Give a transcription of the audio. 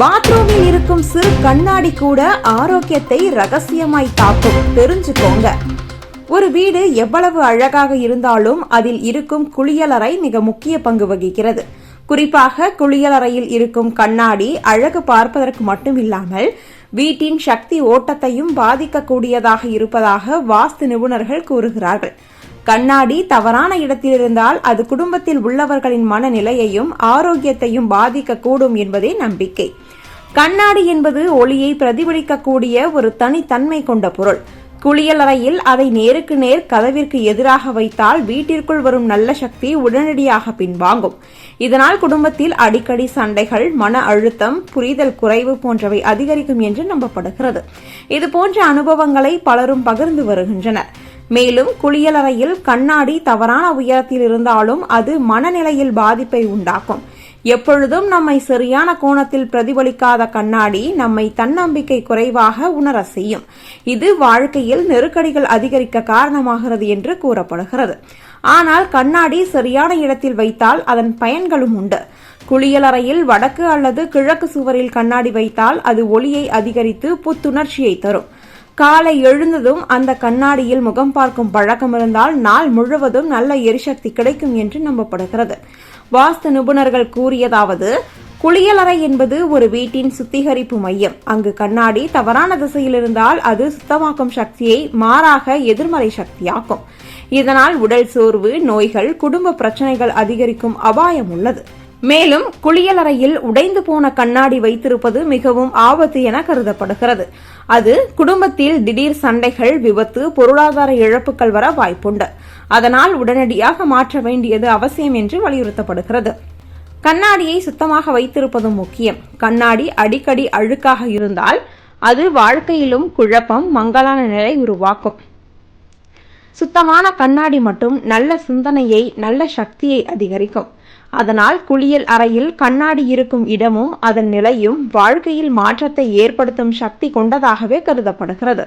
பாத்ரூமில் இருக்கும் சிறு கண்ணாடி கூட ஆரோக்கியத்தை ரகசியமாய் தாக்கும், தெரிஞ்சுக்கோங்க. ஒரு வீடு எவ்வளவு அழகாக இருந்தாலும் அதில் இருக்கும் குளியலறை மிக முக்கிய பங்கு வகிக்கிறது. குறிப்பாக குளியலறையில் இருக்கும் கண்ணாடி அழகு பார்ப்பதற்கு மட்டுமில்லாமல் வீட்டின் சக்தி ஓட்டத்தையும் பாதிக்கக்கூடியதாக இருப்பதாக வாஸ்து நிபுணர்கள் கூறுகிறார்கள். கண்ணாடி தவறான இடத்தில் இருந்தால் அது குடும்பத்தில் உள்ளவர்களின் மனநிலையையும் ஆரோக்கியத்தையும் பாதிக்கக்கூடும் என்பதே நம்பிக்கை. கண்ணாடி என்பது ஒளியை பிரதிபலிக்கக்கூடிய ஒரு தனித்தன்மை கொண்ட பொருள். குளியலறையில் அதை நேருக்கு நேர் கதவிற்கு எதிராக வைத்தால் வீட்டிற்குள் வரும் நல்ல சக்தி உடனடியாக பின்வாங்கும். இதனால் குடும்பத்தில் அடிக்கடி சண்டைகள், மன அழுத்தம், புரிதல் குறைவு போன்றவை அதிகரிக்கும் என்று நம்பப்படுகிறது. இதுபோன்ற அனுபவங்களை பலரும் பகிர்ந்து வருகின்றனர். மேலும் குளியலறையில் கண்ணாடி தவறான உயரத்தில் இருந்தாலும் அது மனநிலையில் பாதிப்பை உண்டாக்கும். எப்பொழுதும் நம்மை சரியான கோணத்தில் பிரதிபலிக்காத கண்ணாடி நம்மை தன்னம்பிக்கை குறைவாக உணர செய்யும். இது வாழ்க்கையில் நெருக்கடிகள் அதிகரிக்க காரணமாகிறது என்று கூறப்படுகிறது. ஆனால் கண்ணாடி சரியான இடத்தில் வைத்தால் அதன் பயன்களும் உண்டு. குளியலறையில் வடக்கு அல்லது கிழக்கு சுவரில் கண்ணாடி வைத்தால் அது ஒளியை அதிகரித்து புத்துணர்ச்சியை தரும். காலை எழுந்ததும் அந்த கண்ணாடியில் முகம் பார்க்கும் பழக்கம் இருந்தால் நாள் முழுவதும் நல்ல எரிசக்தி கிடைக்கும் என்று நம்பப்படுகிறது. வாஸ்து நிபுணர்கள் கூறியதாவது, குளியலறை என்பது ஒரு வீட்டின் சுத்திகரிப்பு மையம். அங்கு கண்ணாடி தவறான திசையில் இருந்தால் அது சுத்தமாக்கும் சக்தியை மாறாக எதிர்மறை சக்தியாக்கும். இதனால் உடல் சோர்வு, நோய்கள், குடும்ப பிரச்சனைகள் அதிகரிக்கும் அபாயம் உள்ளது. மேலும் குளியலறையில் உடைந்து போன கண்ணாடி வைத்திருப்பது மிகவும் ஆபத்து என கருதப்படுகிறது. அது குடும்பத்தில் திடீர் சண்டைகள், விபத்து, பொருளாதார இழப்புகள் வர வாய்ப்புண்டு. அதனால் உடனடியாக மாற்ற வேண்டியது அவசியம் என்று வலியுறுத்தப்படுகிறது. கண்ணாடியை சுத்தமாக வைத்திருப்பதும் முக்கியம். கண்ணாடி அடிக்கடி அழுக்காக இருந்தால் அது வாழ்க்கையிலும் குழப்பம், மங்கலான நிலை உருவாக்கும். சுத்தமான கண்ணாடி மட்டும் நல்ல சிந்தனையை, நல்ல சக்தியை அதிகரிக்கும். அதனால் குளியல் அறையில் கண்ணாடி இருக்கும் இடமும் அதன் நிலையும் வாழ்க்கையில் மாற்றத்தை ஏற்படுத்தும் சக்தி கொண்டதாகவே கருதப்படுகிறது.